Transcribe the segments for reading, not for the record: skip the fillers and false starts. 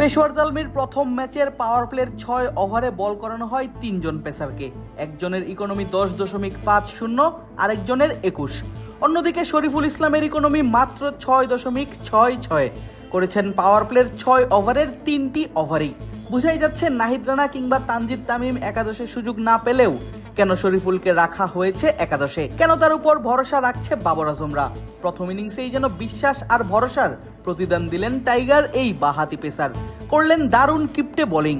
পেশোয়ার জালমির প্রথম ম্যাচের পাওয়ার প্লের 6 ওভারে বল করানো হয় 3 জন পেসারকে। একজনের ইকোনমি 10.50, আরেকজনের 21। অন্যদিকে শরীফুল ইসলামের ইকোনমি মাত্র 6.66 করেছেন পাওয়ার প্লের 6 ওভারের 3টি ওভারেই। বুঝাই যাচ্ছে নাহিদ রানা কিংবা তানজিদ তামিম একাদশে সুযোগ না পেলেও কেন শরীফুলকে রাখা হয়েছে একাদশে, কেন তার উপর ভরসা রাখছে বাবর আজমরা। প্রথম ইনিংসেই যেন বিশ্বাস আর ভরসার প্রতিদান দিলেন টাইগার এই বাঁহাতি পেসার, করলেন দারুণ কিপটে বোলিং।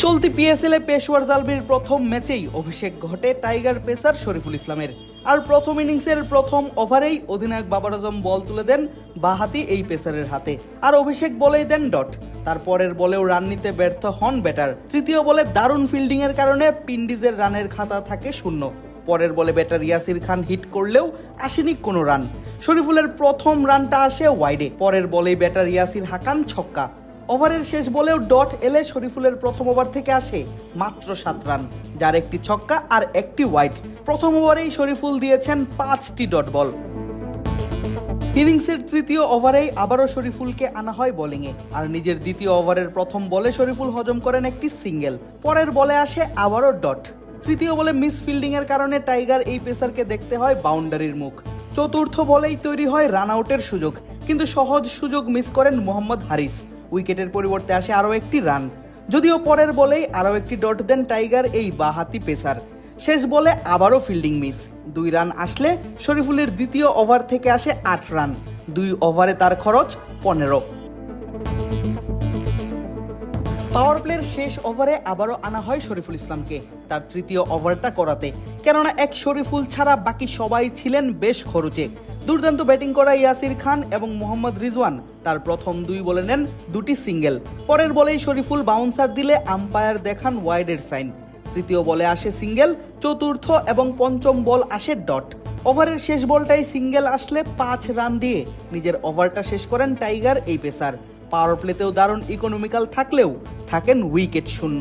চলতি পিএসএল এ পেশোয়ার জালমির প্রথম ম্যাচেই অভিষেক ঘটে টাইগার পেসার শরীফুল ইসলামের। আর প্রথম ইনিংসের প্রথম ওভারেই অধিনায়ক বাবর আজম বল তুলে দেন বাঁহাতি এই পেসারের হাতে, আর অভিষেক বলেই দেন ডট। তারপরের বলেও রান নিতে ব্যর্থ হন ব্যাটার। তৃতীয় বলে দারুণ ফিল্ডিং এর কারণে পিন্ডিজের রানের খাতা থাকে শূন্য। পরের বলে ব্যাটার ইয়াসির খান হিট করলেও আসেনি কোনো রান। শরীফুলের প্রথম রানটা আসে ওয়াইডে, পরের বলেই ব্যাটার ইয়াসির হাকান ছক্কা। ওভারের শেষ বলেও ডট এলে শরীফুলের প্রথম ওভার থেকে আসে মাত্র 7 রান, যার একটি ছক্কা আর একটি ওয়াইড। প্রথম ওভারেই শরীফুল দিয়েছেন 5টি ডট বল। ইনিংসের তৃতীয় ওভারেই আবারও শরীফুলকে আনা হয় বোলিংয়ে, আর নিজের দ্বিতীয় ওভারের প্রথম বলে শরীফুল হজম করেন একটি সিঙ্গেল। পরের বলে আসে আবারও ডট। তৃতীয় বলে মিস ফিল্ডিং এর কারণে টাইগার এই পেসারকে দেখতে হয় বাউন্ডারির মুখ। চতুর্থ বলেই তৈরি হয় রান আউটের সুযোগ, কিন্তু সহজ সুযোগ মিস করেন মোহাম্মদ হারিস। উইকেটের পরিবর্তে আসে আরও একটি রান, যদিও পরের বলেই আরও একটি ডট দেন টাইগার এই বাঁহাতি পেসার। শেষ বলে আবারও ফিল্ডিং মিস। 2 রান আসলে শরীফুলের দ্বিতীয় ওভার থেকে আসে 8 রান। 2 ওভারে তার খরচ 15। পাওয়ার প্লের শেষ ওভারে আবারও আনা হয় শরীফুল ইসলামকে তার তৃতীয় ওভারটা করাতে, কেননা এক শরীফুল ছাড়া বাকি সবাই ছিলেন বেশ খরচে। দুর্দান্ত ব্যাটিং করা ইয়াসির খান এবং মোহাম্মদ রিজওয়ান তার প্রথম 2 বলে নেন 2টি সিঙ্গেল। পরের বলেই শরীফুল বাউন্সার দিলে আম্পায়ার দেখান ওয়াইডের সাইন। তৃতীয় বলে আসে সিঙ্গেল, চতুর্থ এবং পঞ্চম বল আসে ডট। ওভারের শেষ বলটাই সিঙ্গেল আসলে 5 রান দিয়ে নিজের ওভারটা শেষ করেন টাইগার এই পেসার। পাওয়ার প্লেতেও দারুণ ইকোনমিক্যাল থাকলেও থাকেন উইকেট শূন্য।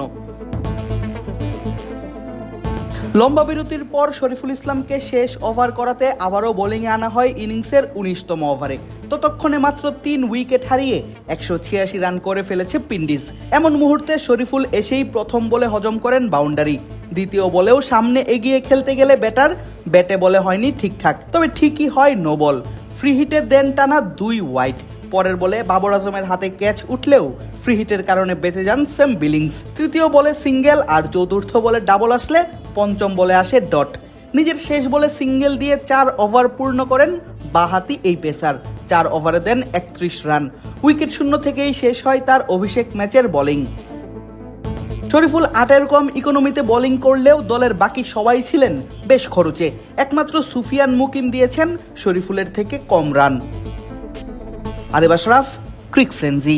লম্বা বিরতির পর শরীফুল ইসলামকে শেষ ওভার করাতে আবারও বোলিংয়ে আনা হয় ইনিংসের 19তম ওভারে। ততক্ষণে মাত্র 3 উইকেট হারিয়ে 186 রান করে ফেলেছে পিন্ডিজ। এমন মুহূর্তে শরীফুল এসেই প্রথম বলে হজম করেন বাউন্ডারি। দ্বিতীয় বলেও সামনে এগিয়ে খেলতে গেলে ব্যাটার ব্যাটে বলে হয়নি ঠিকঠাক, তবে ঠিকই হয় নো বল। ফ্রি হিটে দেন টানা 2 ওয়াইড। পরের বলে বাবর আজমের হাতে ক্যাচ উঠলেও ফ্রি হিটের কারণে বেঁচে যান সেম বিলিংস। তৃতীয় বলে সিঙ্গেল আর চতুর্থ বলে ডাবল আসলে পঞ্চম বলে আসে ডট। নিজের শেষ বলে সিঙ্গেল দিয়ে 4 ওভার পূর্ণ করেন বাঁহাতি এই পেসার। 4 ওভারে দেন 31 রান। উইকেট শূন্য থেকেই শেষ হয় তার অভিষেক ম্যাচের বোলিং। শরীফুল 8-এর কম ইকোনমিতে বোলিং করলেও দলের বাকি সবাই ছিলেন বেশ খরচে। একমাত্র সুফিয়ান মুকিম দিয়েছেন শরীফুলের থেকে কম রান। আদেব আশরাফ, ক্রিক ফ্রেন্জি।